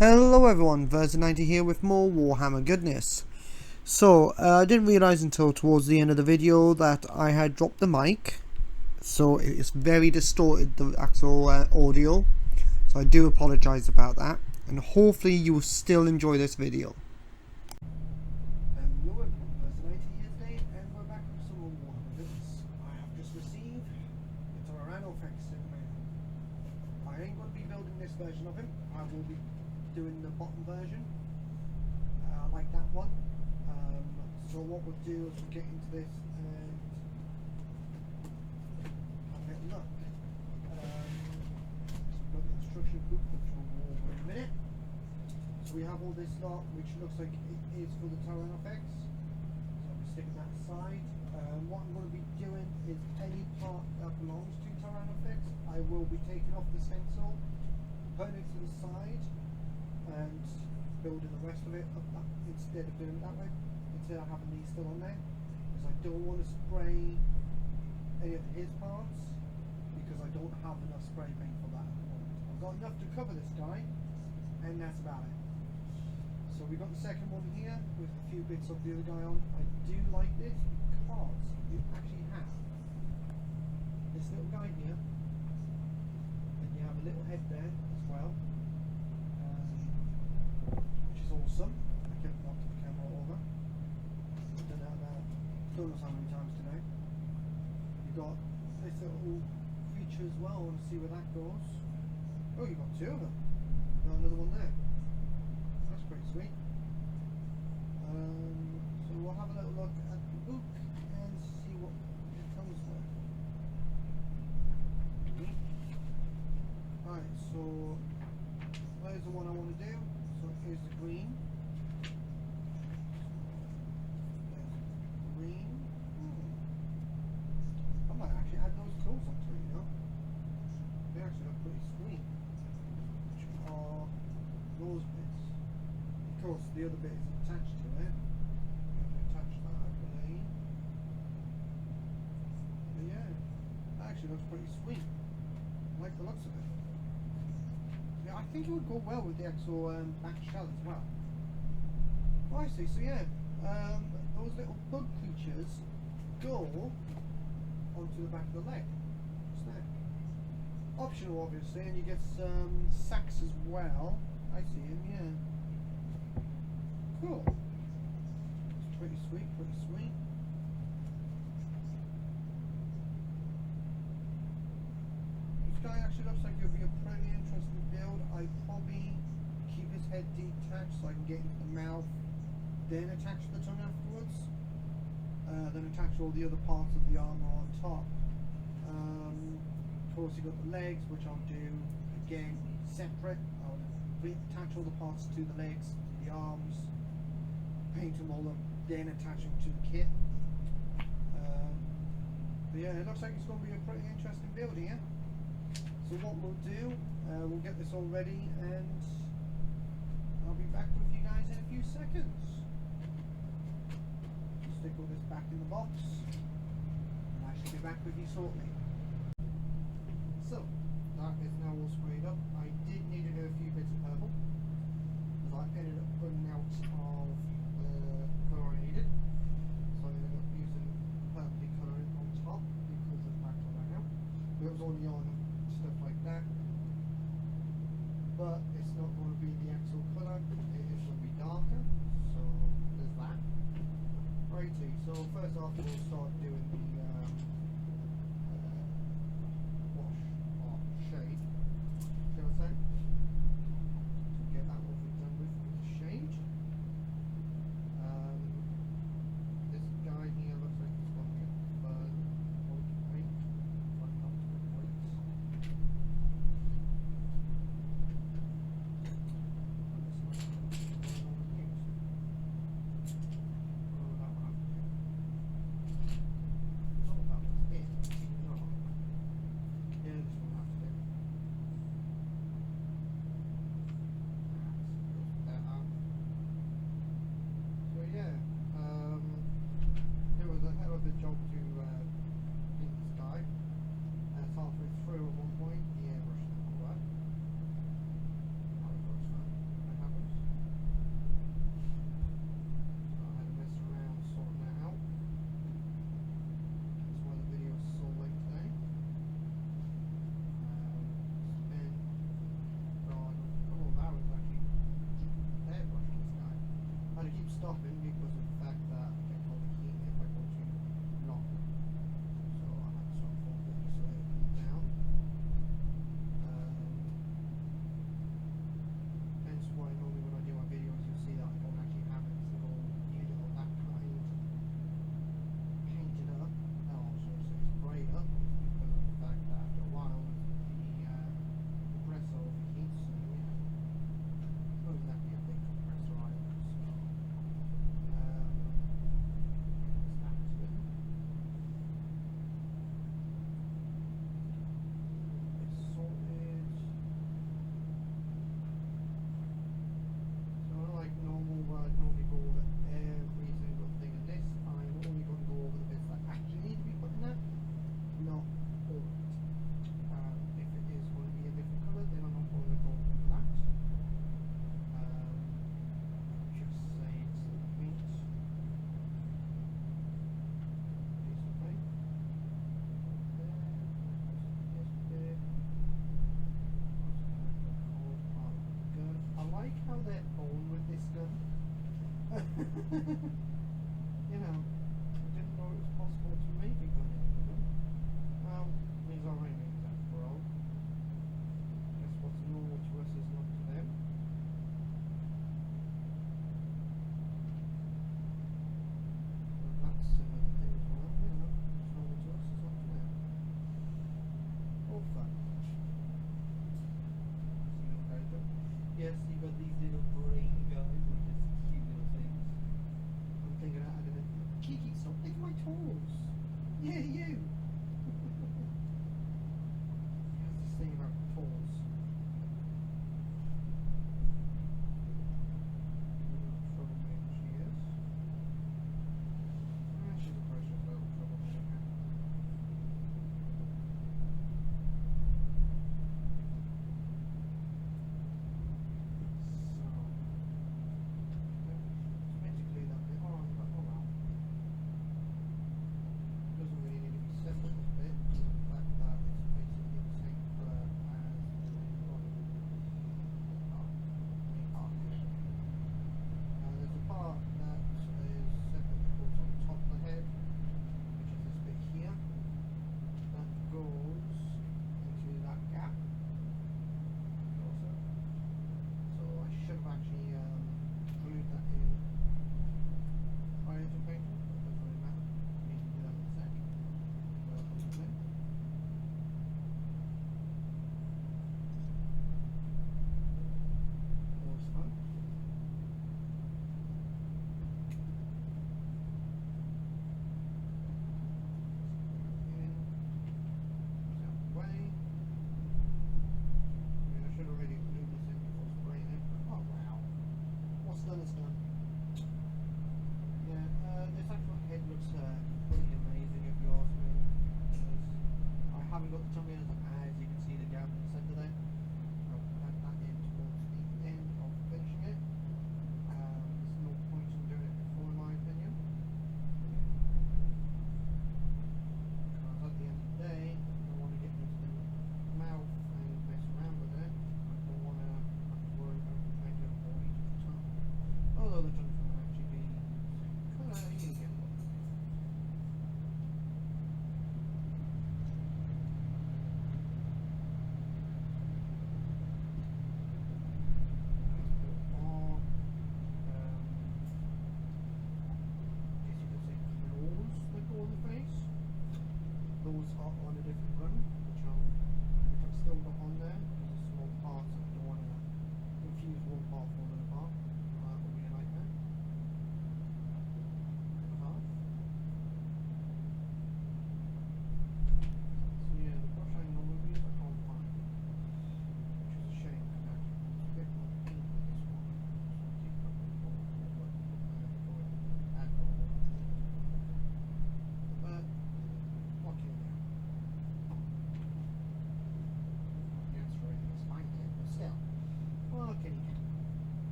Hello everyone, Versa90 here with more Warhammer goodness. So, I didn't realise until towards the end of the video that I had dropped the mic. So it's very distorted, the actual audio. So I do apologise about that. And hopefully you will still enjoy this video. Hello everyone, Versa90 here today, and we're back with some more Warhammer goodness. I have just received the tyrannofex in there. I ain't going to be building this version of him. I will be doing the bottom version, like that one. So what we'll do is we'll get into this and have a look. We've got the instruction book, which we'll go over in a minute. So we have all this lot, which looks like it is for the tyrannofex. So I'll be sticking that aside. What I'm going to be doing is any part that belongs to tyrannofex, I will be taking off the stencil, putting it to the side, and building the rest of it up that, instead of doing it that way, instead of having these still on there, because I don't want to spray any of his parts, because I don't have enough spray paint for that at the moment. I've got enough to cover this guy, and that's about it. So we got the second one here with a few bits of the other guy on. I do like this because you actually have this little guy here, and you have a little head there as well. Awesome. I kept knocking the camera over. I've done that about don't know how many times today. You've got this little feature as well. I want to see where that goes. Oh, you've got two of them. Got another one there. That's pretty sweet. So we'll have a little look at the book and see what it comes with. Alright, so there's the one I want to do. So here's the green. Green. I might actually add those clothes onto it, you know. They actually look pretty sweet. Which are those bits. Of course, the other bit is attached to it. I'm going to attach that, I believe. But yeah, that actually looks pretty sweet. I like the looks of it. Yeah, I think it would go well with the actual back shell as well. Oh, I see. So yeah, those little bug creatures go onto the back of the leg. Snack. Optional, obviously, and you get some sacks as well. I see him. Yeah. Cool. It's pretty sweet. Pretty sweet. This guy actually looks like it'll be a pretty interesting build. I'd probably keep his head detached so I can get into the mouth, then attach the tongue afterwards, then attach all the other parts of the armour on top. Of course you've got the legs, which I'll do again separate. I'll attach all the parts to the legs, to the arms, paint them all up, then attach them to the kit. But yeah, it looks like it's going to be a pretty interesting build here. So what we'll do, we'll get this all ready and I'll be back with you guys in a few seconds. Stick all this back in the box and I shall be back with you shortly. So, that is now all sprayed up. I did need to do a few bits of purple because I ended up running out of the colour I needed. So I ended up using purpley colouring on top because of the fact I ran out. It was only on stuff like that, but it's not going to be the actual colour, it is going to be darker, so there's that. Righty, so first off we'll start doing the wash or shade, shall I say. stopping because of the fact that I get overheating if I go too long. So I have to stop 4:30 so I can cool down. Hence why normally when I do my videos you'll see that I don't actually have a single unit of that kind painted up. Oh, so it's sprayed up because of the fact that after a while the compressor overheats. So yeah, it's not exactly a big compressor either. So it's active. It's sorted. So unlike normal where I'd normally go over every single thing in this, I'm only going to go over the bits that actually need to be put in there, not all of it. If it is going to be a different colour, then I'm not going to go over that. Just say it's the paint. Basically. There. Good. I like how they're going with this gun. You know, I didn't know it was possible to make a gun out of them. Well, these are my names after all. Guess what's normal to us is not to them. But that's another thing as well, you know, what's normal to us is not to them. All fun. Yes, you got these little brain guys, which is cute little things. I'm thinking out of it. Kiki, stop licking my toes. Yeah, you.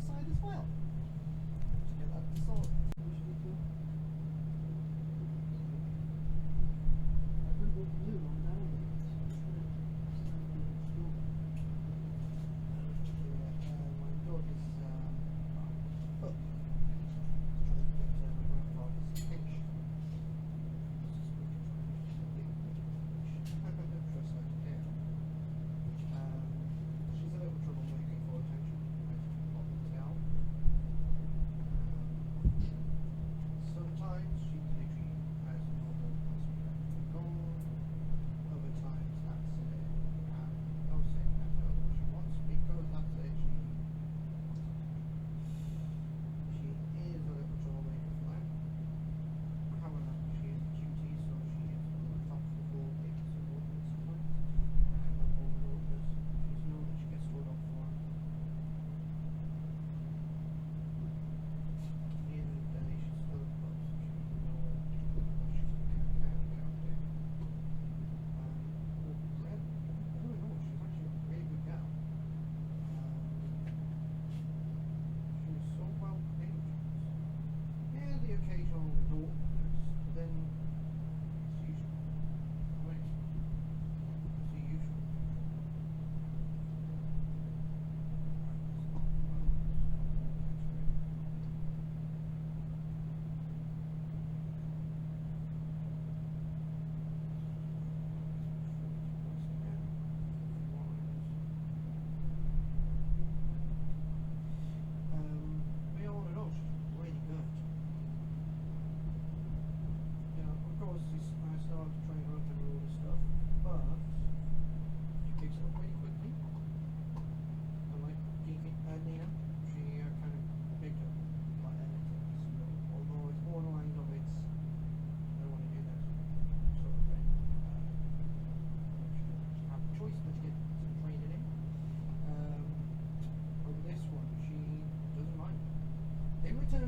this side as well. Let's get that sorted.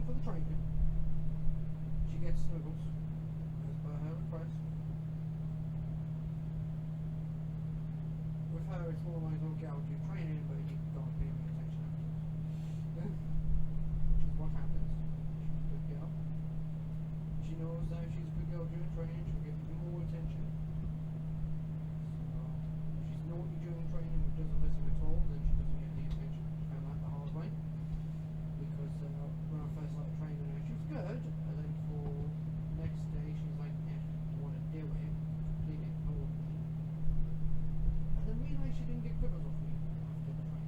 For the training, she gets snuggles as per her request. With her, it's more like, okay, I'll do training, but you don't pay me attention afterwards. Which is what happens. She's a good girl. She knows that if she's a good girl during training, she'll get more attention. So, if she's naughty during training and doesn't listen at all, then she doesn't get any attention. She found that the hard way. Because when I first started training her, she was good, and then for the next day she's like, I want to do it, completely ignored me, and then realised she didn't get quibbles off me after the training.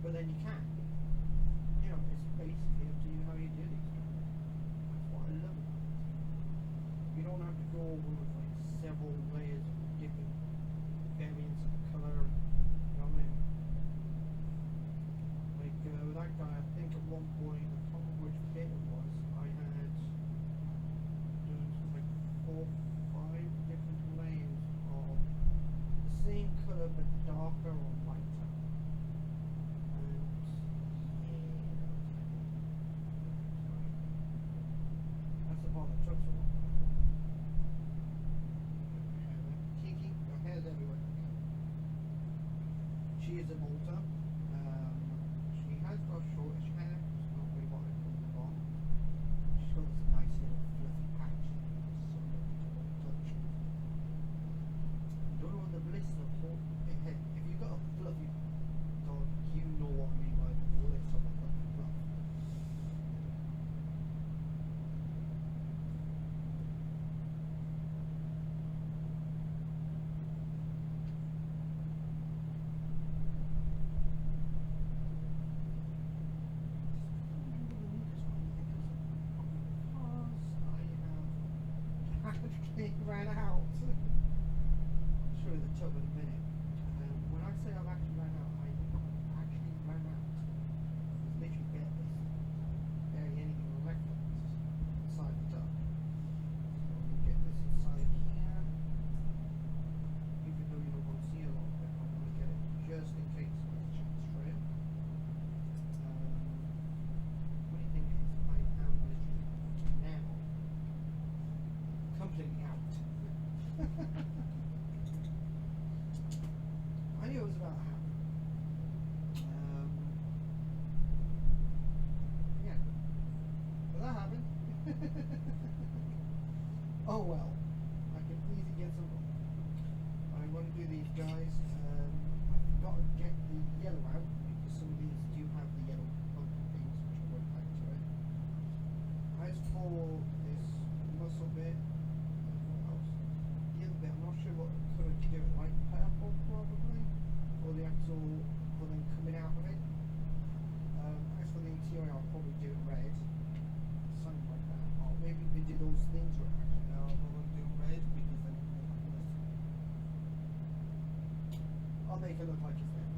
But then you can. You know, it's basically up to you how you do these things. That's what I love about it. You don't have to go with like several layers of different variants of colour. You know what I mean? Like that guy, I think at one point, I can't remember which bit it was, I had doing like 4, 5 different layers of the same colour but darker or lighter. And yeah, that's the part that took so long. Kiki, your hair's everywhere. She is a Malta. She has got shortish hair, it's not really what I call the bomb. She's got this nice little fluffy patch, so lovely to touch. You don't know what the bliss of if you've got a fluffy dog, you know what I mean by the bliss of a fluffy dog. It ran out. I'll show you the tub in a minute. When I say I've actually ran out, I actually ran out. There's literally barely anything left of it inside the tub. So we get this inside here. Even though you don't want to see a lot of it, I'm going to get it just in case there's a chance for it. Funny thing is, I am literally now completely out. I knew it was about to happen. Yeah. But that happened. Oh well. I can easily get some more. I'm going to do these guys. I forgot to get the yellow out because some of these do have the yellow pumpkin things, which I went back to it. As for this muscle bit, I'm not sure what colour to do it, like purple probably, or the actual thing coming out of it. As for the interior, I'll probably do it red, something like that. Or maybe we do those things red. Actually, no, I'm not going to do red because then I'll make it look like his name.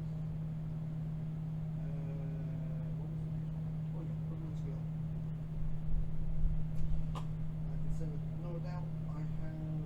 What was it? Oh yeah, Woodman's Girl. I can say with no doubt I have.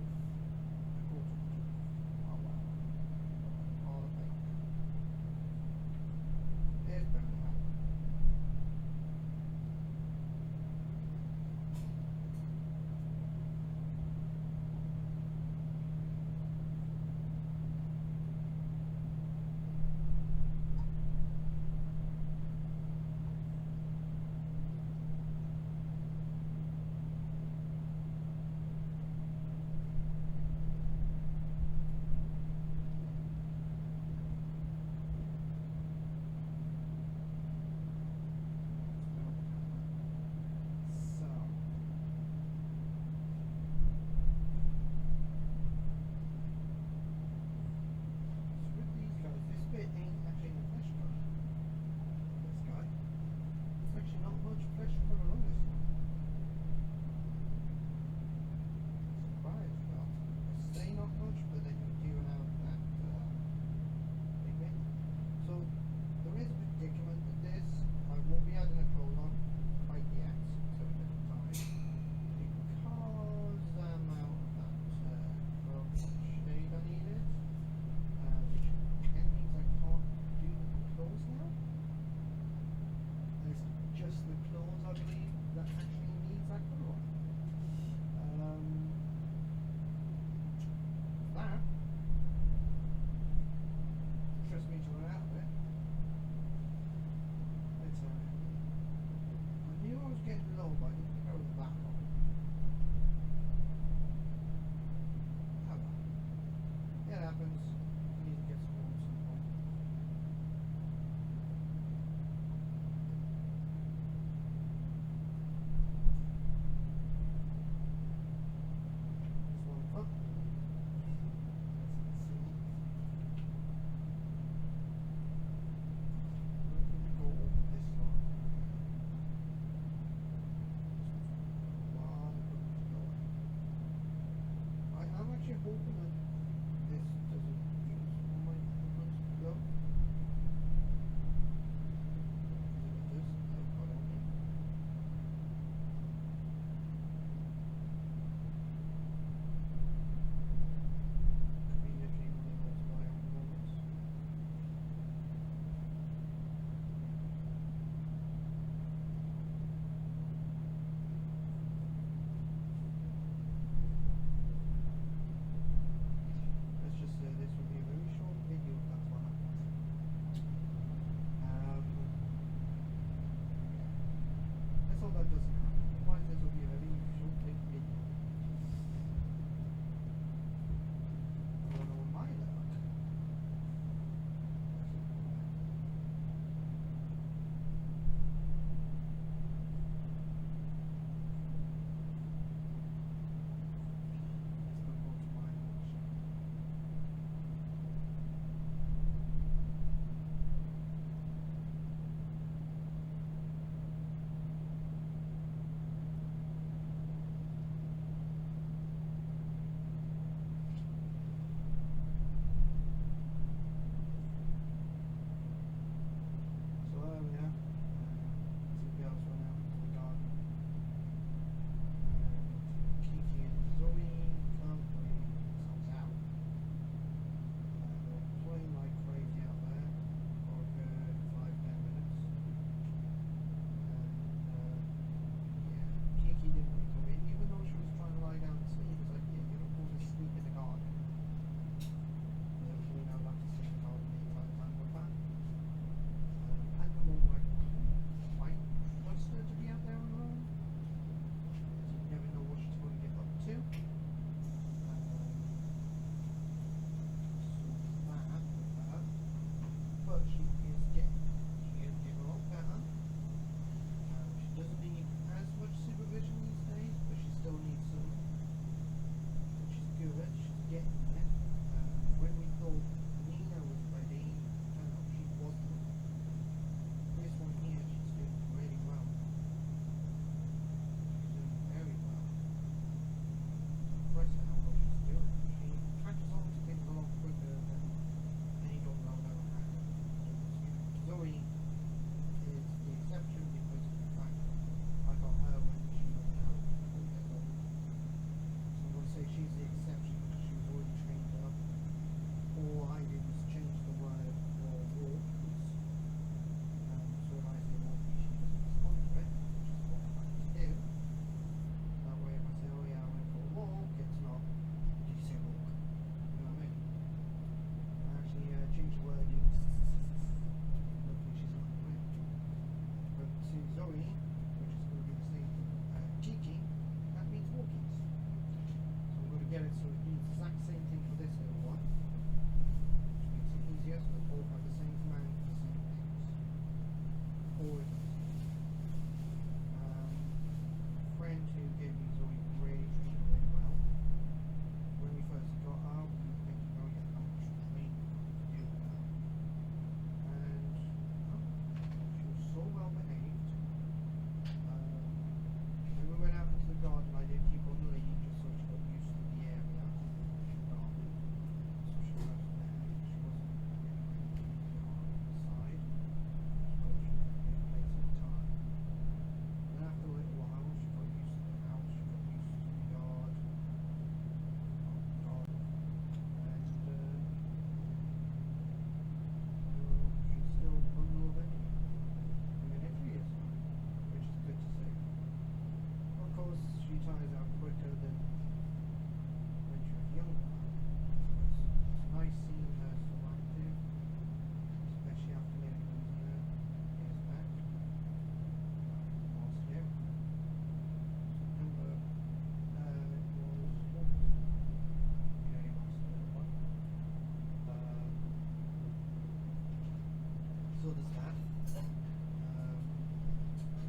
there's that.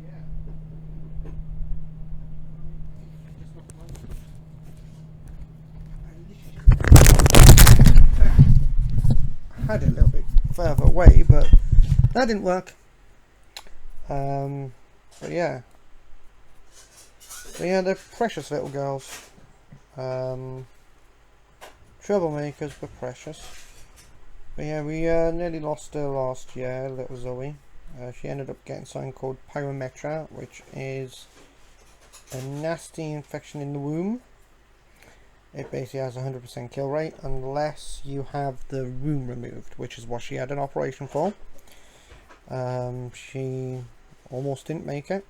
Yeah. Just not mine. I had it a little bit further away, but that didn't work. But yeah. But yeah, they're precious little girls. Troublemakers, but precious. But yeah, we nearly lost her last year, little Zoe. She ended up getting something called pyrometra, which is a nasty infection in the womb. It basically has a 100% kill rate unless you have the womb removed, which is what she had an operation for. She almost didn't make it.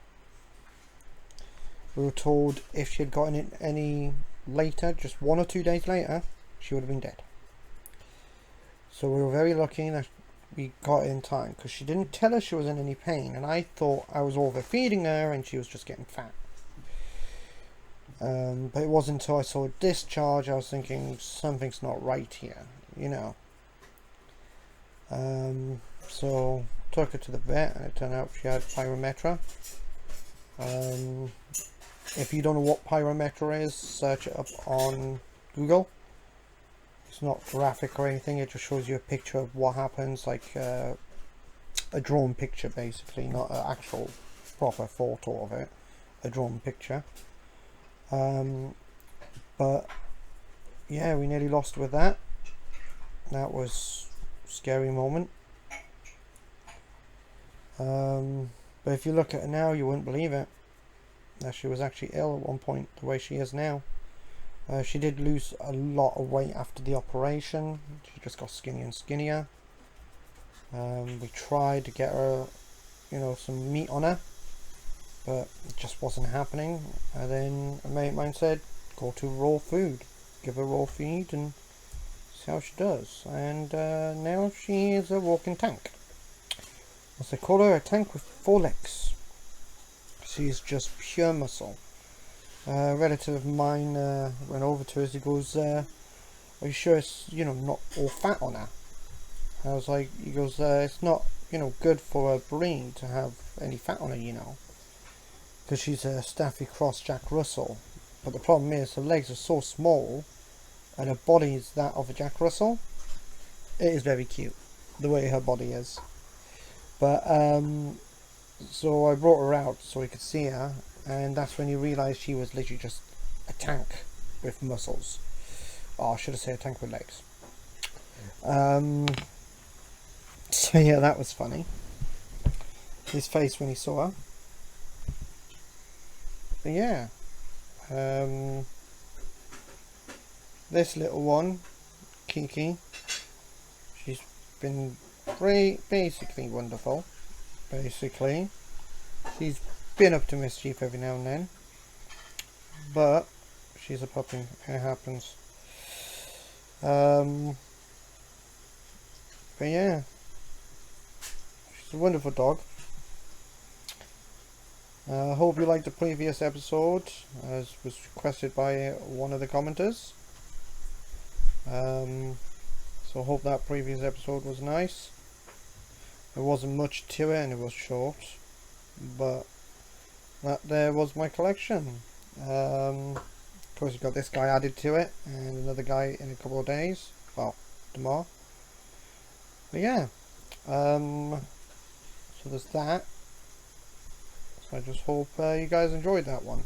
We were told if she had gotten it any later, just 1 or 2 days later, she would have been dead. So we were very lucky that we got it in time, because she didn't tell us she was in any pain, and I thought I was overfeeding her and she was just getting fat. But it wasn't until I saw a discharge I was thinking something's not right here, you know. So took her to the vet, and it turned out she had pyrometra. If you don't know what pyrometra is, search it up on Google. It's not graphic or anything, it just shows you a picture of what happens, like a drawn picture basically, not an actual proper photo of it, a drawn picture. But yeah, we nearly lost with that. That was a scary moment. But if you look at her now, you wouldn't believe it, that she was actually ill at one point the way she is now. She did lose a lot of weight after the operation. She just got skinnier and skinnier. We tried to get her, you know, some meat on her, but it just wasn't happening. And then a mate of mine said, go to raw food, give her raw feed and see how she does. And now she is a walking tank. As they call her, a tank with 4 legs. She's just pure muscle. A relative of mine went over to us. He goes, are you sure it's, you know, not all fat on her? I was like, he goes, it's not, you know, good for a breed to have any fat on her, you know, because she's a Staffy Cross Jack Russell. But the problem is her legs are so small and her body is that of a Jack Russell. It is very cute the way her body is. But so I brought her out so we could see her, and that's when you realise she was literally just a tank with muscles. Oh, I should have said a tank with legs. So yeah, that was funny. His face when he saw her. But yeah. This little one, Kiki, she's been basically wonderful. Basically, she's been up to mischief every now and then, but she's a puppy, it happens. But yeah, she's a wonderful dog. I hope you liked the previous episode, as was requested by one of the commenters. So I hope that previous episode was nice. There wasn't much to it and it was short, but that there was my collection. Of course, you got this guy added to it and another guy in a couple of days, well, tomorrow. But yeah, so there's that. So I just hope you guys enjoyed that one.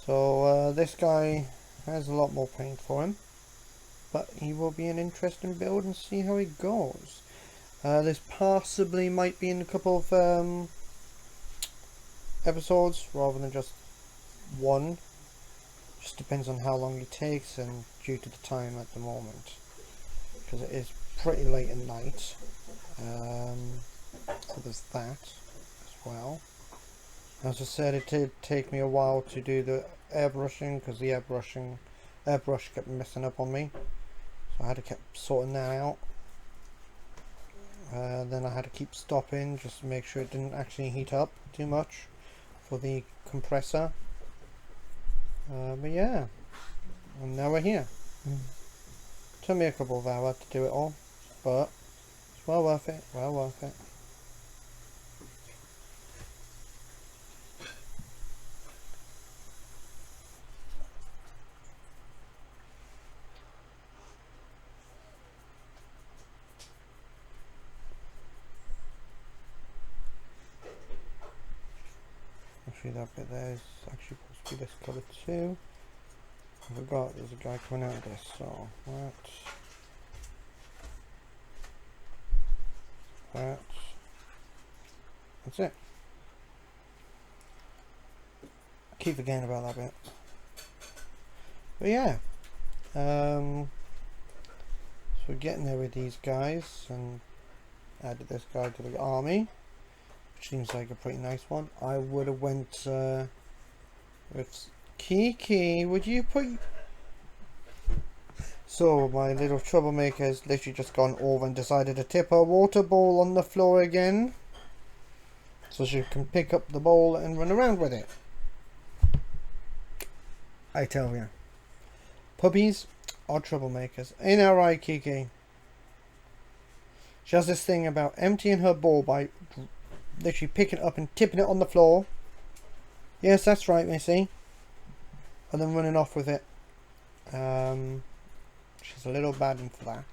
So this guy has a lot more paint for him, but he will be an interesting build and see how he goes. This possibly might be in a couple of episodes rather than just one. Just depends on how long it takes and due to the time at the moment, because it is pretty late at night. So there's that as well. As I said, it did take me a while to do the airbrushing, because the airbrush kept messing up on me, so I had to keep sorting that out. Then I had to keep stopping just to make sure it didn't actually heat up too much for the compressor. But yeah, and now we're here. Took me a couple of hours to do it all, but It's well worth it, well worth it. Actually that bit there is actually supposed to be this colour too. I forgot there's a guy coming out of this, so that's it. I keep forgetting about that bit. But yeah. So we're getting there with these guys and added this guy to the army. Which seems like a pretty nice one. I would have went with Kiki, would you put... So my little troublemaker has literally just gone over and decided to tip her water bowl on the floor again. So she can pick up the bowl and run around with it. I tell you. Puppies are troublemakers. Ain't that right, Kiki? She has this thing about emptying her bowl by literally picking it up and tipping it on the floor. Yes, that's right, Missy. And then running off with it. She's a little bad one for that.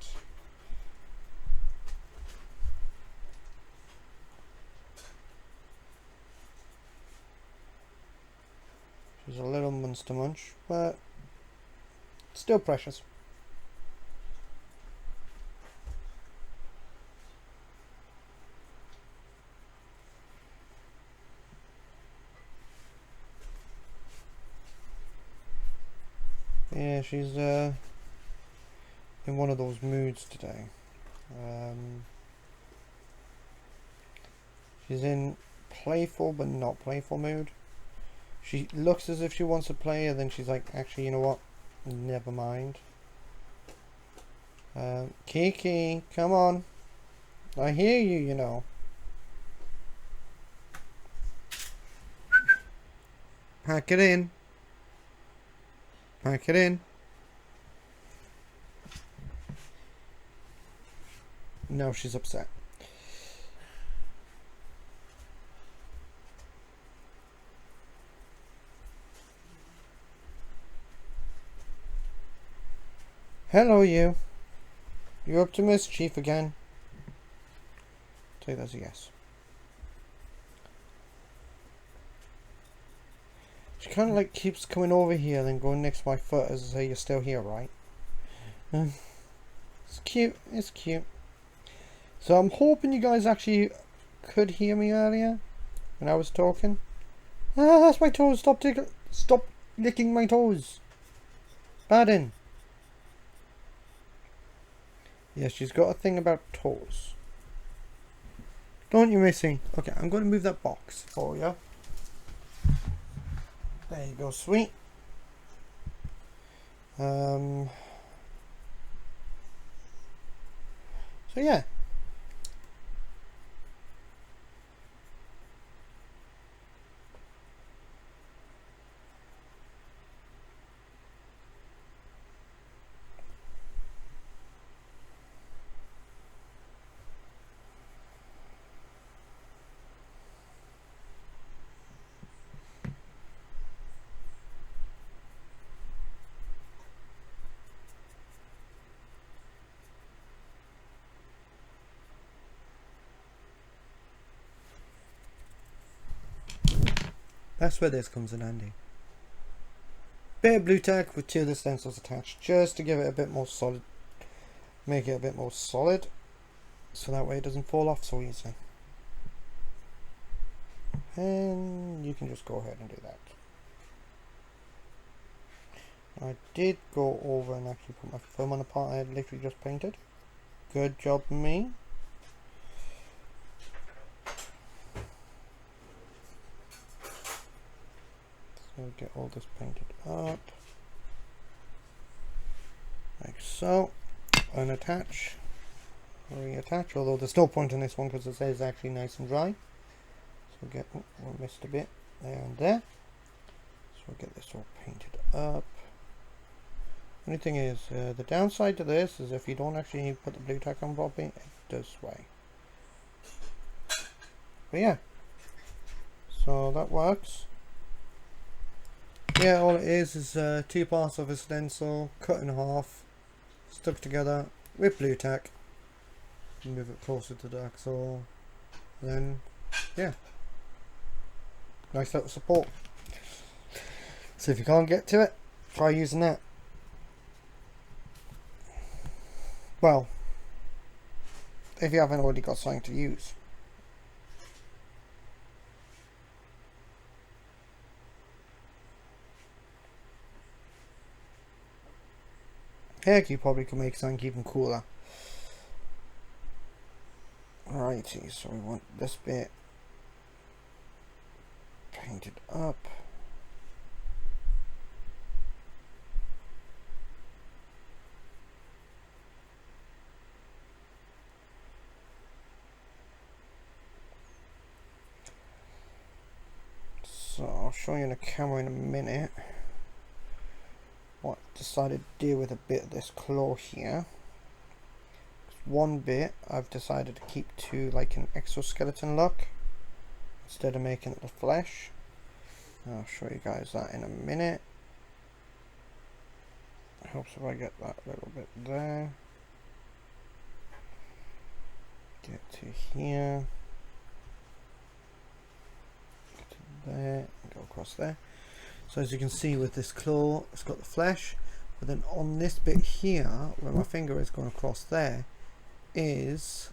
She's a little monster munch, but still precious. Yeah, she's in one of those moods today. She's in playful but not playful mood. She looks as if she wants to play, and then she's like, actually, you know what? Never mind. Kiki, come on. I hear you, you know. Pack it in. Pack it in. No, she's upset. Hello, you. You're up to mischief again. Take that as a yes. She kind of like keeps coming over here, then going next to my foot as I say, you're still here, right? It's cute. It's cute. So I'm hoping you guys actually could hear me earlier when I was talking. Ah, that's my toes. Stop licking my toes. Baden. Yeah, she's got a thing about toes. Don't you, Missy? Okay, I'm going to move that box for you. There you go, sweet. So yeah. That's where this comes in handy. Bit of blue tack with 2 of the stencils attached, just to give it a bit more solid, make it a bit more solid, so that way it doesn't fall off so easily. And you can just go ahead and do that. I did go over and actually put my film on the part I had literally just painted. Good job, me. So get all this painted up. Like so. Unattach. Reattach, although there's no point in this one because it says actually nice and dry. So get, oh, we missed a bit there and there. So we'll get this all painted up. Only thing is, the downside to this is if you don't actually put the blue tack on properly, it does sway. But yeah, so that works. Yeah, all it is 2 parts of a stencil cut in half, stuck together with blue tack. Move it closer to the axle. Then, yeah, nice little support. So if you can't get to it, try using that. Well, if you haven't already got something to use. Heck, you probably can make something even cooler. Alrighty, so we want this bit painted up. So I'll show you on the camera in a minute what I decided to do with a bit of this claw here. One bit I've decided to keep to like an exoskeleton look instead of making it the flesh. I'll show you guys that in a minute. Helps if I get that little bit there. Get to here. Get to there. Go across there. So as you can see with this claw, it's got the flesh. But then on this bit here, where my finger is going across there, is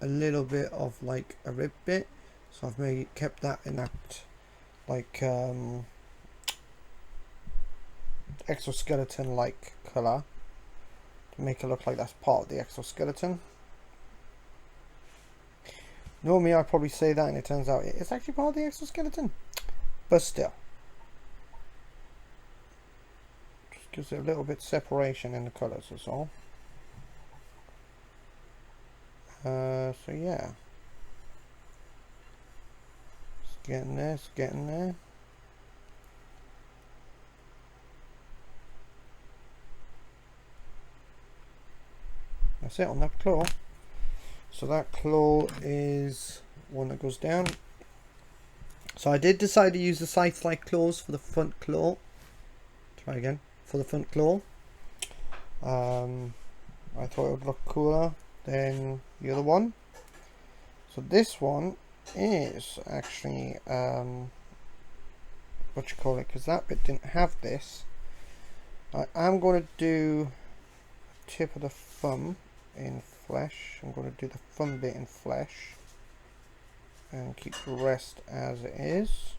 a little bit of like a rib bit. So I've kept that in that like exoskeleton like colour to make it look like that's part of the exoskeleton. Normally I'd probably say that and it turns out it's actually part of the exoskeleton, but still just gives it a little bit separation in the colours is all. So yeah, it's getting there, it's getting there. That's it on that claw. So that claw is one that goes down. So I did decide to use the scythe-like claws for the front claw. Try again. For the front claw. I thought it would look cooler than the other one. So this one is actually what you call it, because that bit didn't have this. I am going to do tip of the thumb in flesh. I'm going to do the thumb bit in flesh and keep the rest as it is,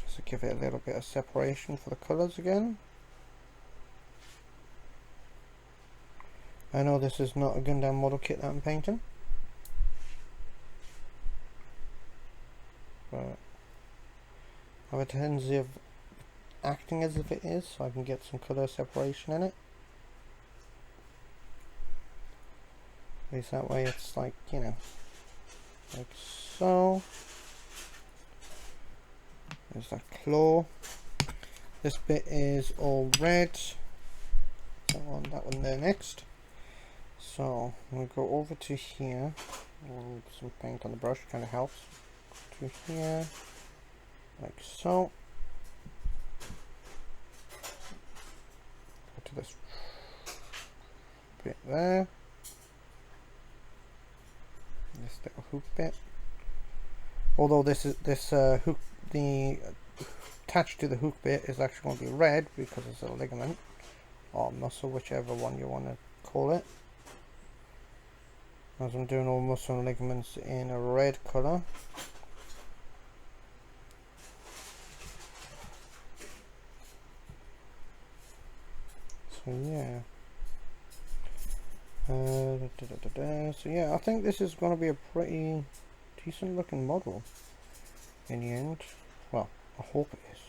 just to give it a little bit of separation for the colours again. I know this is not a Gundam model kit that I'm painting, but I have a tendency of acting as if it is, so I can get some colour separation in it. At least that way it's like, you know, like so. There's that claw. This bit is all red. That one there next. So I'm going to go over to here. Some paint on the brush kind of helps. To here, like so. Go to this bit there. This little hook bit. Although this hook, the attached to the hook bit is actually going to be red because it's a ligament or muscle, whichever one you want to call it. As I'm doing all muscle and ligaments in a red colour. So yeah. So yeah, I think this is going to be a pretty decent looking model in the end. Well, I hope it is.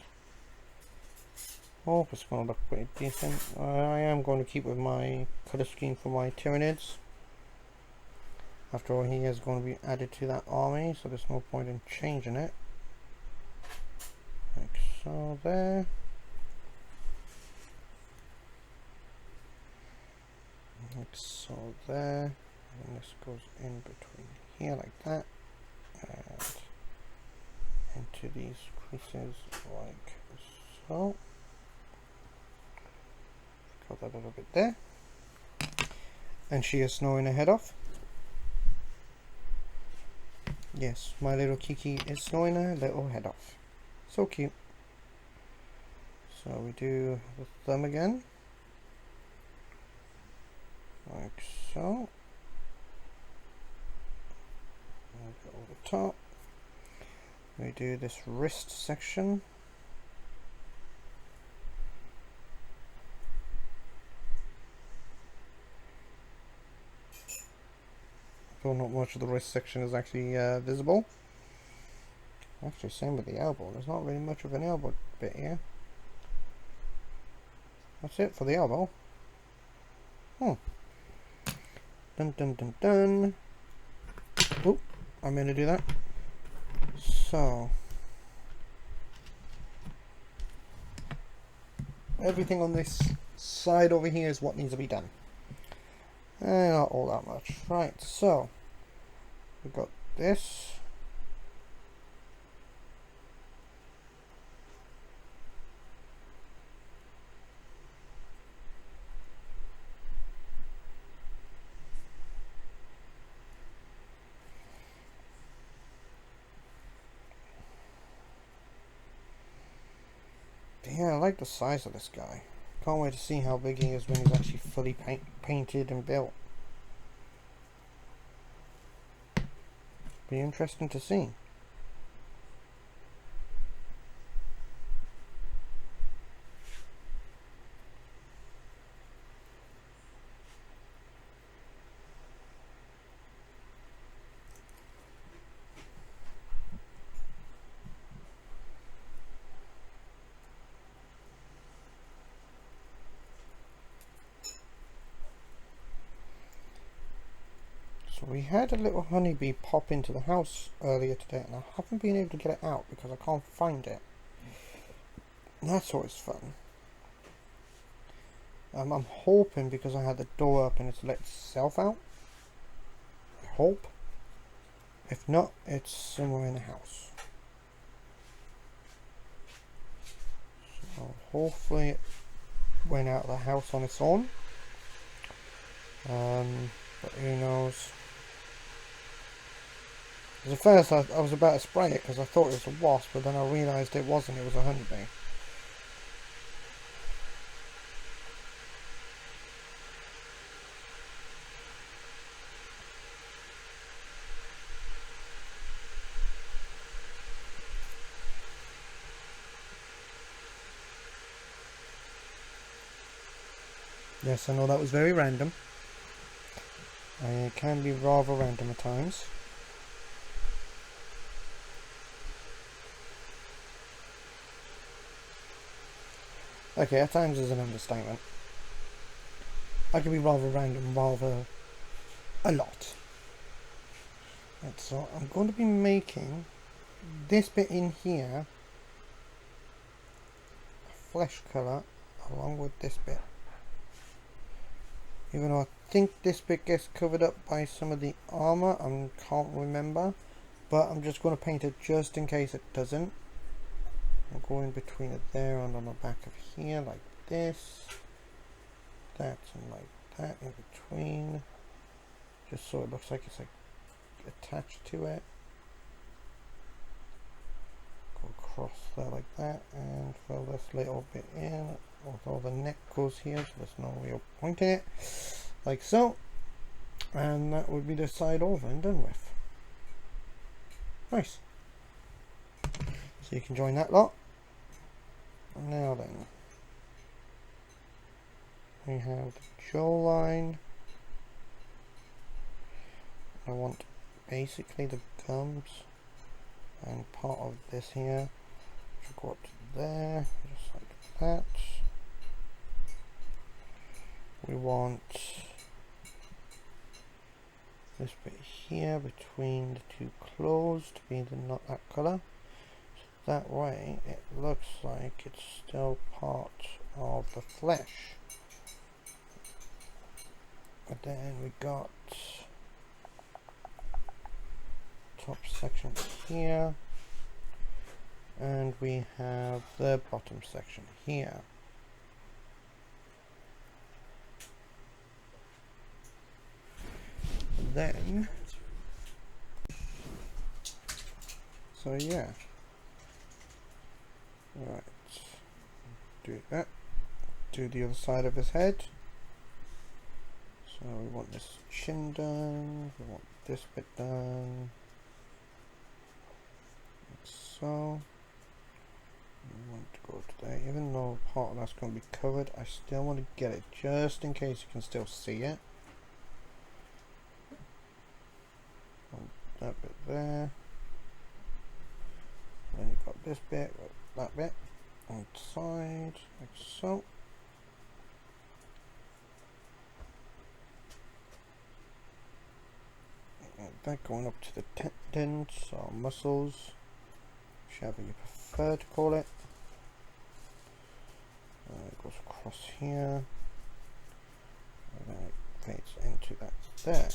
I hope it's going to look pretty decent. I am going to keep with my colour scheme for my Tyranids. After all, he is going to be added to that army, so there's no point in changing it. Like so there. like so there, and this goes in between here like that, and into these creases like so. Cut that a little bit there, and she is snoring her head off. Yes, my little Kiki is snoring her little head off. So cute. So we do the thumb again, like so. Go over the top. We do this wrist section. Though not much of the wrist section is actually visible. Actually, same with the elbow. There's not really much of an elbow bit here. That's it for the elbow. Dun dun dun dun. Oop, I'm going to do that. So, everything on this side over here is what needs to be done. Not all that much. Right, so we've got this. Yeah, I like the size of this guy. Can't wait to see how big he is when he's actually fully painted and built. Be interesting to see. So we had a little honeybee pop into the house earlier today, and I haven't been able to get it out because I can't find it. And that's always fun. I'm hoping because I had the door open it's let itself out. I hope. If not, it's somewhere in the house. So hopefully it went out of the house on its own. But who knows. At first I was about to spray it because I thought it was a wasp, but then I realised it wasn't, it was a honeybee. Yes, I know that was very random. It can be rather random at times. Okay, at times is an understatement. I can be rather random, rather a lot. And so I'm going to be making this bit in here a flesh colour along with this bit. Even though I think this bit gets covered up by some of the armour, I can't remember. But I'm just going to paint it just in case it doesn't. I'll go in between it there and on the back of here like this. That and like that in between. Just so it looks like it's like attached to it. Go across there like that and fill this little bit in. Although the neck goes here, so there's no real point in it. Like so. And that would be the side over and done with. Nice. So you can join that lot. Now then, we have the jawline. I want basically the gums and part of this here to go up to there, just like that. We want this bit here between the two claws to be not that colour. That way it looks like it's still part of the flesh. And then we got top section here, and we have the bottom section here. Then, so yeah, right, do that, do the other side of his head. So we want this chin done, we want this bit done, like so. We want to go to there, even though part of that's going to be covered, I still want to get it just in case you can still see it. That bit there, then you've got this bit, that bit on the side, like so. And that going up to the tendons or muscles, whichever you prefer to call it. It goes across here, and then it fades into that there.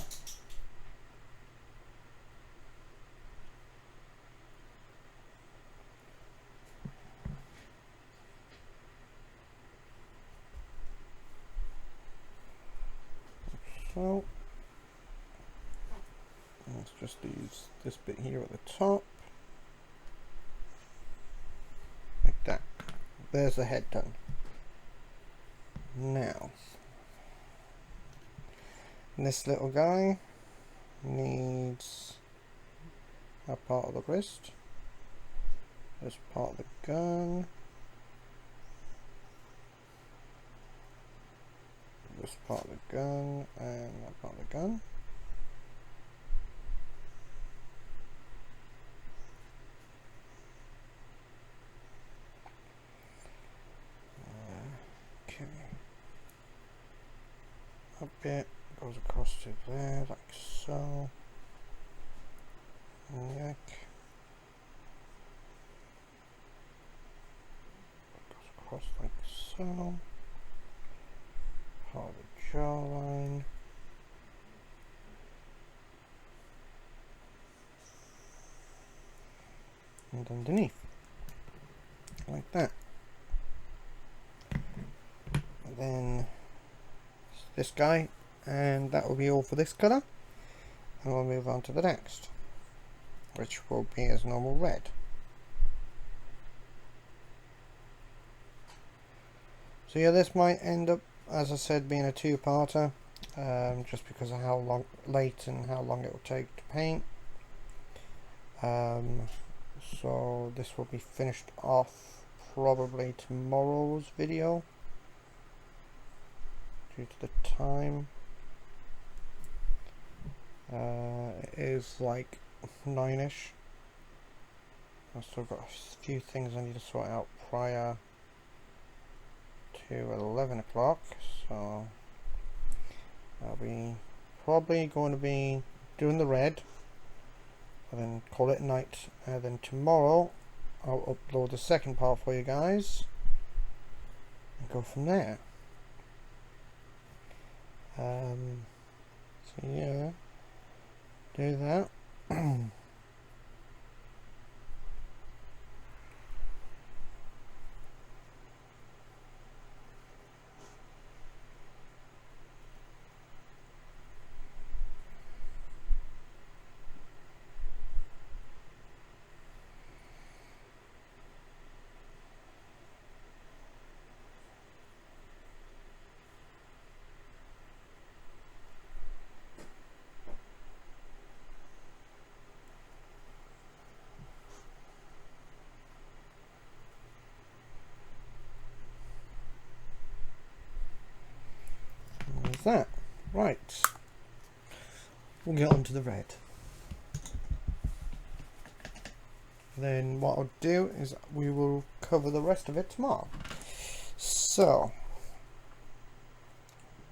So let's just use this bit here at the top, like that. There's the head done. Now, this little guy needs a part of the wrist, this part of the gun, this part of the gun, and that part of the gun. Okay. A bit goes across to there, like so. Neck. Goes across like so. Part of the jawline. And underneath. Like that. And then this guy, and that will be all for this colour. And we'll move on to the next, which will be as normal red. So yeah, this might end up, as I said, being a two-parter, just because of how late and how long it will take to paint. So this will be finished off probably tomorrow's video, due to the time. It is like 9ish. I've still got a few things I need to sort out prior to 11 o'clock, so I'll be probably going to be doing the red and then call it night, and then tomorrow I'll upload the second part for you guys and go from there. So yeah, do that. That right, we'll get on to the red. Then what I'll do is we will cover the rest of it tomorrow. So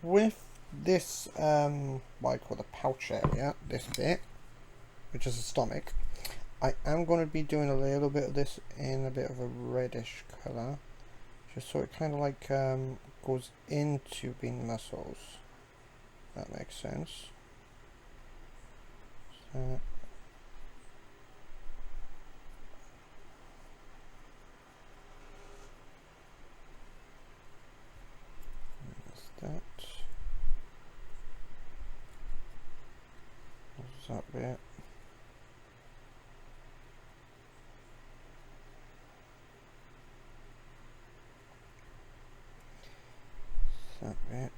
with this what I call the pouch area, this bit, which is the stomach, I am going to be doing a little bit of this in a bit of a reddish colour, just so it kind of like goes into being muscles. That makes sense. So that. What's that bit? That bit.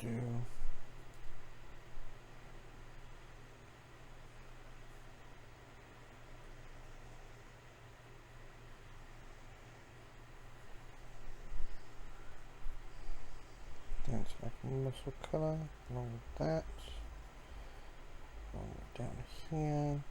Do then select muscle color along with that. Along down here.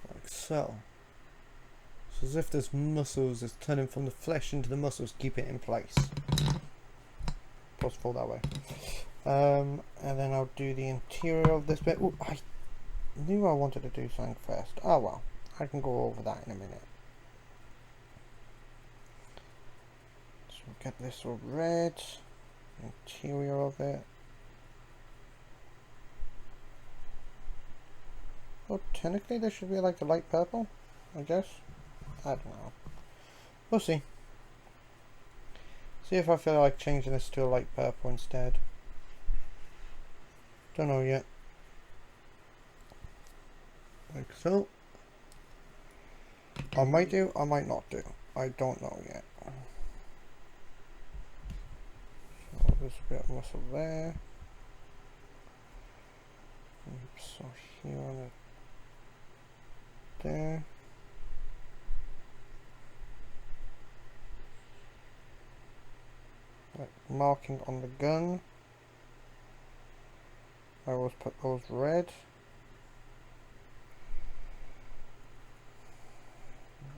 Like so. It's as if there's muscles is turning from the flesh into the muscles, keep it in place. Possible that way. And then I'll do the interior of this bit. Ooh, I knew I wanted to do something first. Oh well, I can go over that in a minute. So we'll get this all red. Interior of it. Well, technically there should be like a light purple, I guess. I don't know. We'll see. See if I feel like changing this to a light purple instead. Don't know yet. Like so. I might do, I might not do. I don't know yet. So there's a bit of muscle there. So here on it. There. Right, marking on the gun. I always put those red.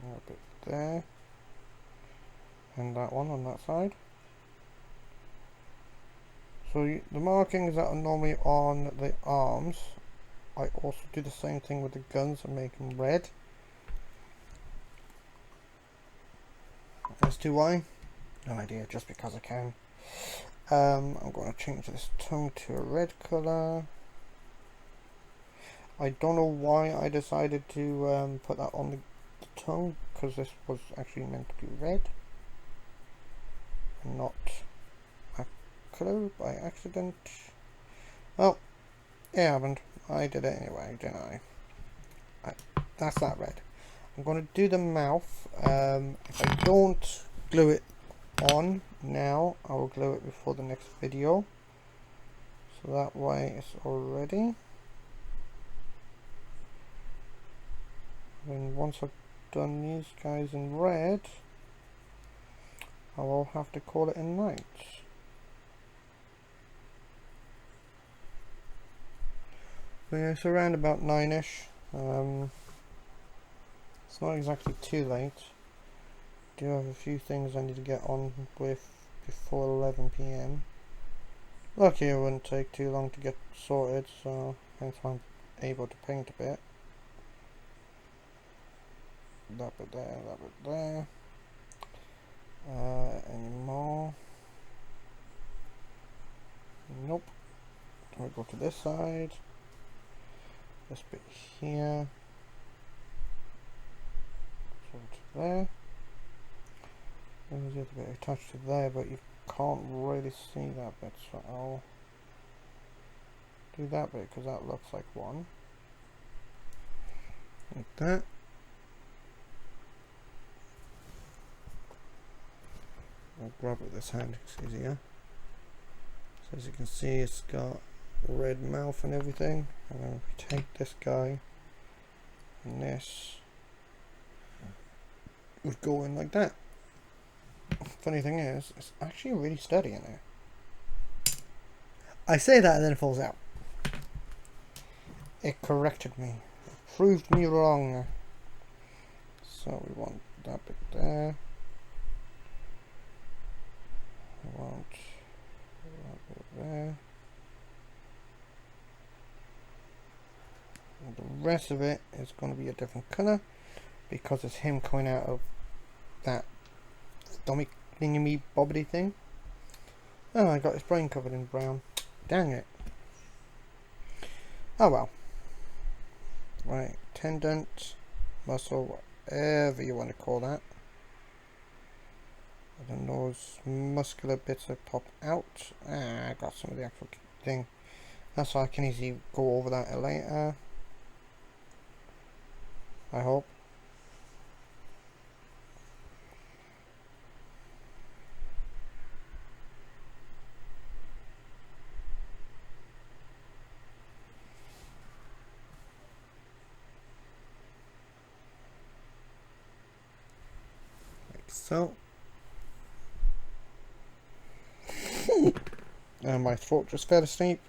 A bit there. And that one on that side. So the markings that are normally on the arms, I also do the same thing with the guns and make them red. As to why? No idea, just because I can. I'm going to change this tongue to a red colour. I don't know why I decided to put that on the tongue, because this was actually meant to be red. Not a colour by accident. Well, it happened. I did it anyway, didn't I? That's that red. I'm going to do the mouth. If I don't glue it on now, I will glue it before the next video, so that way it's all ready. And once I've done these guys in red, I will have to call it a night. But yeah, it's around about 9ish. It's not exactly too late. Do have a few things I need to get on with before 11 PM. Lucky it wouldn't take too long to get sorted, so hence why I'm able to paint a bit. That bit there, that bit there. Any more? Nope. I'll go to this side. This bit here. there. There's the other bit attached to there, but you can't really see that bit, so I'll do that bit because that looks like one. Like that. I'll grab it with this hand, it's easier. So as you can see, it's got red mouth and everything. And then we take this guy, and this would go in like that. Funny thing is, it's actually really steady in there. I say that and then it falls out. It corrected me. It proved me wrong. So we want that bit there. We want that bit there. And the rest of it is going to be a different colour because it's him coming out of that stomach thingy bobbity thing. Oh, I got his brain covered in brown. Dang it. Oh well. Right, tendon, muscle, whatever you want to call that. And then those muscular bits that pop out. I got some of the actual thing. That's why I can easily go over that later. I hope. So, and my throat just fell asleep.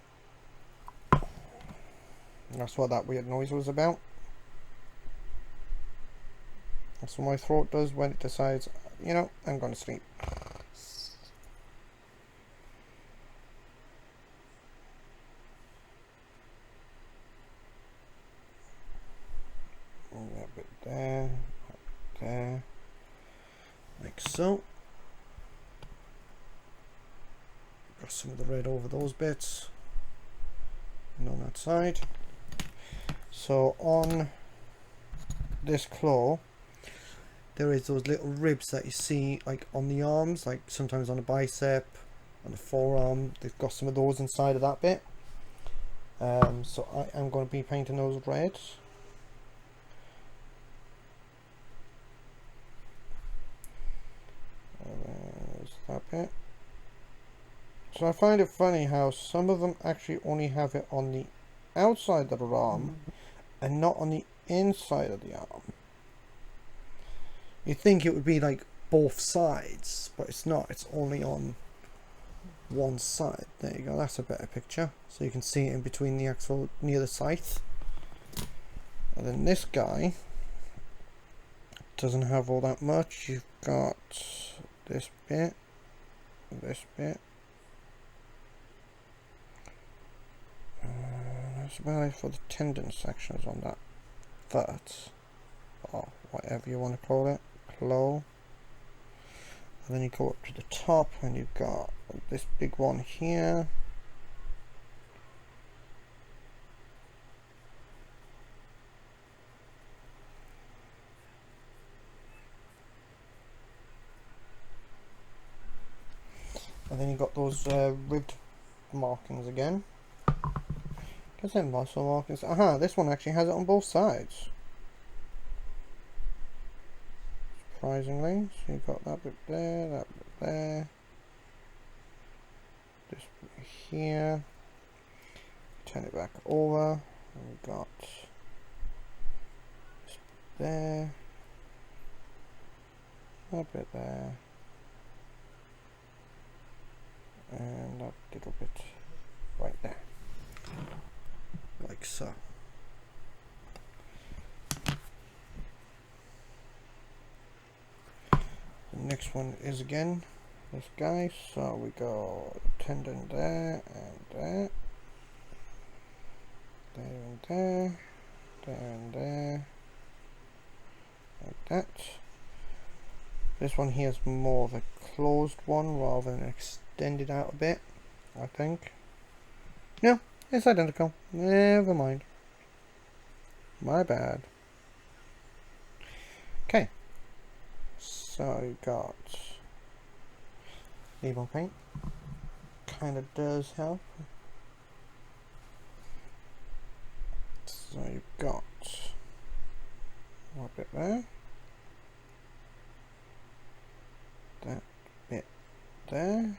That's what that weird noise was about. That's what my throat does when it decides, you know, I'm going to sleep. That bit there, there. Like so. Got some of the red over those bits and on that side. So on this claw there is those little ribs that you see like on the arms, like sometimes on the bicep, on the forearm. They've got some of those inside of that bit. So I am going to be painting those red. There's that bit. So I find it funny how some of them actually only have it on the outside of the arm and not on the inside of the arm. You'd think it would be like both sides, but it's not. It's only on one side. There you go. That's a better picture. So you can see it in between the actual, near the scythe. And then this guy doesn't have all that much. You've got this bit, this bit. That's about it for the tendon sections on that foot, or whatever you want to call it, claw. And then you go up to the top and you've got this big one here. And then you've got those ribbed markings again. Because they're muscle markings. Aha, this one actually has it on both sides. Surprisingly. So you've got that bit there, that bit there. This bit here. Turn it back over. And we've got this bit there. That bit there. And that little bit right there. Like so. The next one is again this guy, so we go tendon there and there, there and there, there and there, like that. This one here is more of a closed one rather than extended out a bit, I think. No, it's identical. Never mind. My bad. Okay. So you got label paint, kind of does help. So you've got a bit there, that bit there,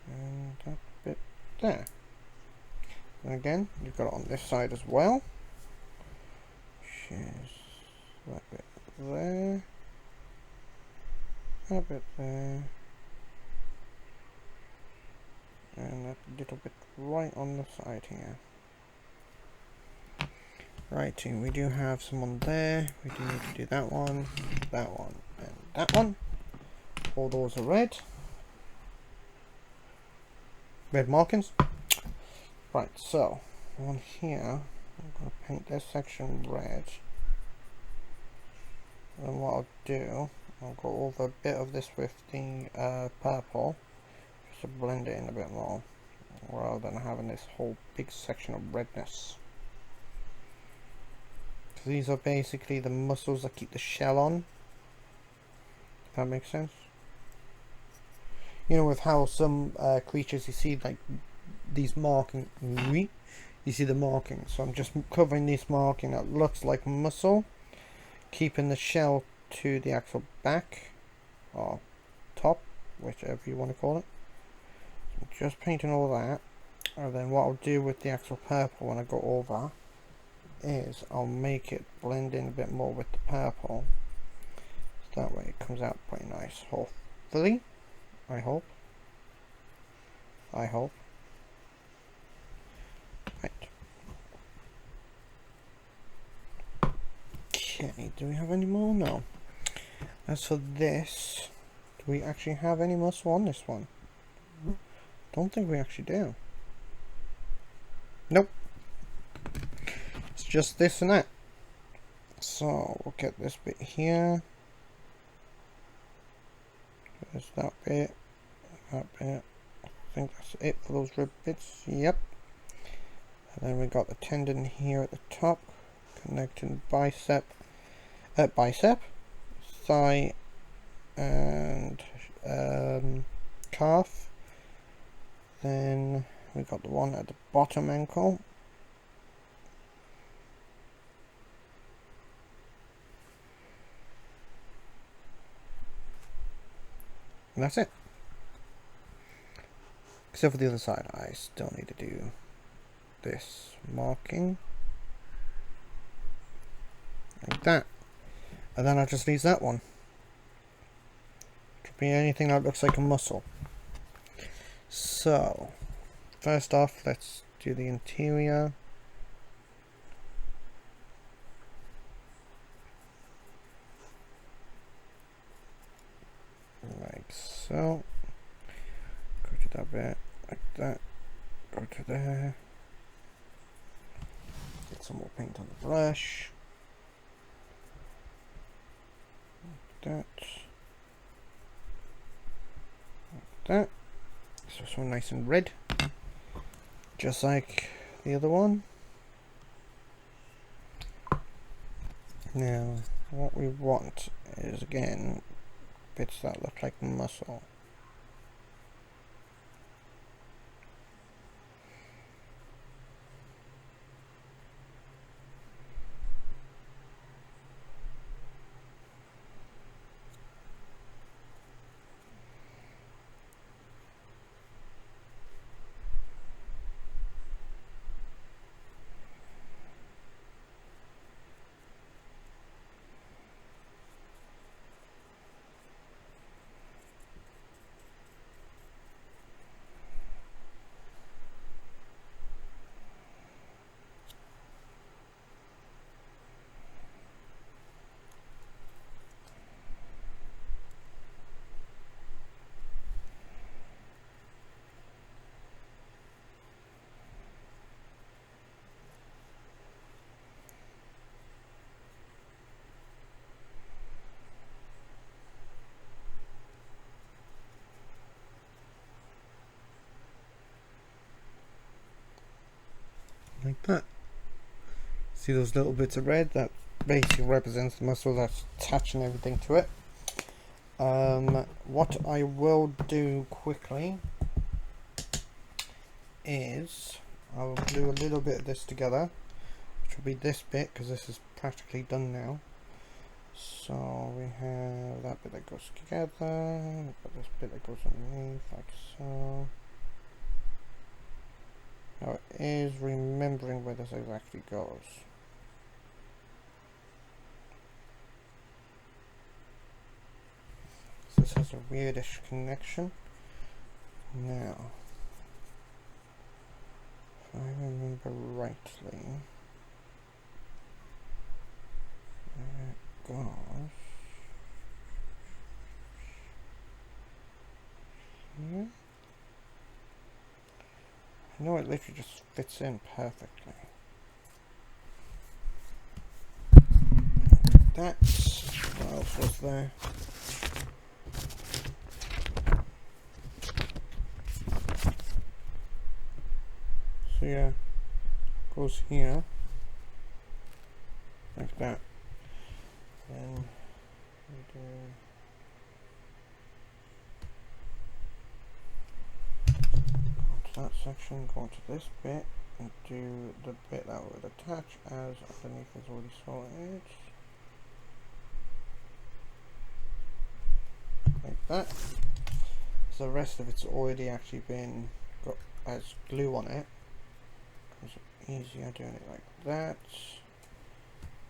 and that bit there. And again, you've got it on this side as well, which is that bit there, that bit there, and that little bit right on the side here. Righty, we do have someone there. We do need to do that one, and that one. All those are red. Red markings. Right, so on here, I'm going to paint this section red. And what I'll do, I'll go over a bit of this with the purple, just to blend it in a bit more, rather than having this whole big section of redness. So these are basically the muscles that keep the shell on. If that makes sense. You know, with how some creatures you see like these marking, you see the marking. So I'm just covering this marking that looks like muscle, keeping the shell to the actual back or top, whichever you want to call it. So I'm just painting all that, and then what I'll do with the actual purple when I go over is I'll make it blend in a bit more with the purple, so that way it comes out pretty nice. Hopefully, I hope. Right. Okay, do we have any more? No. As for this, do we actually have any muscle on this one? Don't think we actually do. Nope. It's just this and that. So we'll get this bit here. There's that bit. That bit. I think that's it for those rib bits. Yep. And then we got the tendon here at the top, connecting bicep, thigh, and calf. Then we got the one at the bottom ankle. And that's it. Except for the other side, I still need to do this marking. Like that. And then I'll just leave that one. Could be anything that looks like a muscle. So, first off, let's do the interior. Like so. Go to that bit, like that. Go to there. Get some more paint on the brush. Like that. Like that. So this one nice and red. Just like the other one. Now, what we want is, again, bits that look like muscle. Like that. See those little bits of red? That basically represents the muscle that's attaching everything to it. What I will do quickly is I will glue a little bit of this together, which will be this bit because this is practically done now. So we have that bit that goes together, we've got this bit that goes underneath like so. Now it is remembering where this exactly goes. So this has a weirdish connection. Now, if I remember rightly, there it goes here. I know it literally just fits in perfectly. That's what else was there? So yeah, goes here like that. Then we do that section, go into this bit and do the bit that would attach as underneath is already sorted. Like that. So the rest of it's already actually been got as glue on it. It's easier doing it like that.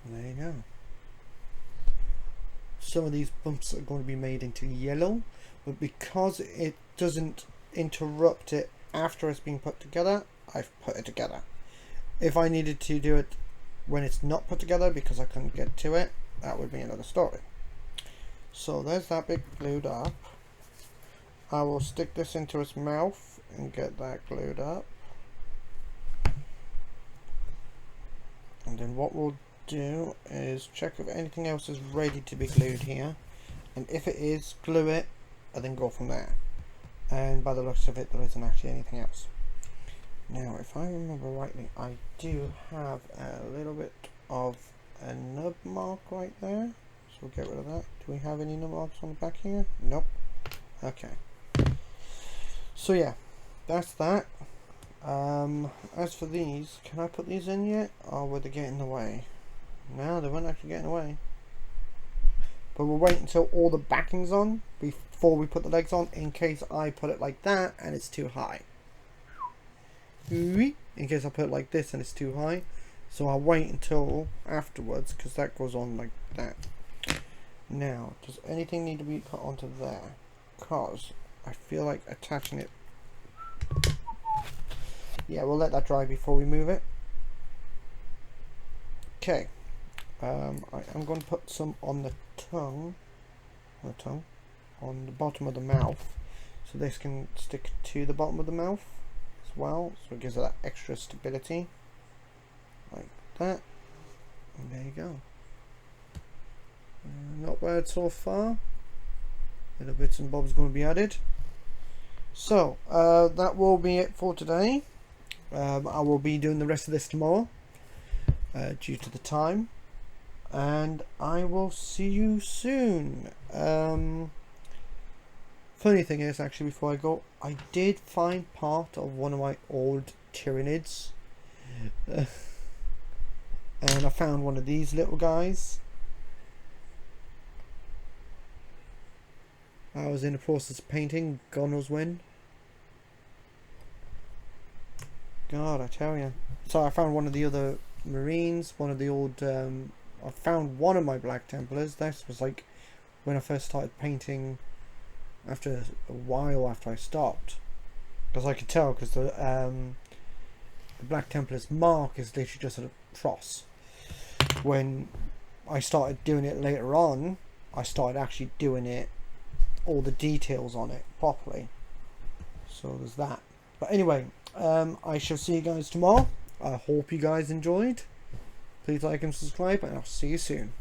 And there you go. Some of these bumps are going to be made into yellow, but because it doesn't interrupt it after it's been put together, I've put it together. If I needed to do it when it's not put together because I couldn't get to it, that would be another story. So there's that bit glued up. I will stick this into its mouth and get that glued up. And then what we'll do is check if anything else is ready to be glued here. And if it is, glue it and then go from there. And by the looks of it, there isn't actually anything else. Now, if I remember rightly, I do have a little bit of a nub mark right there. So we'll get rid of that. Do we have any nub marks on the back here? Nope. Okay. So yeah, that's that. As for these, can I put these in yet? Or would they get in the way? No, they won't actually get in the way. But we'll wait until all the backing's on before we put the legs on, in case I put it like that and it's too high. In case I put it like this and it's too high. So I'll wait until afterwards, because that goes on like that. Now, does anything need to be put onto there? Because I feel like attaching it. Yeah, we'll let that dry before we move it. Okay. I am going to put some on the tongue, on the bottom of the mouth, so this can stick to the bottom of the mouth as well, so it gives it that extra stability, like that, and there you go. Not bad so far. Little bits and bobs going to be added. So that will be it for today. I will be doing the rest of this tomorrow due to the time. And I will see you soon. Funny thing is, actually, before I go, I did find part of one of my old Tyranids. And I found one of these little guys. I was in the process of painting, God knows when. God, I tell you. So I found one of the other Marines, one of the old... I found one of my Black Templars. This was like when I first started painting, after a while after I stopped, because I could tell, because the Black Templar's mark is literally just a cross. When I started doing it later on, I started actually doing it, all the details on it properly. So there's that. But anyway, I shall see you guys tomorrow. I hope you guys enjoyed. Please like and subscribe, and I'll see you soon.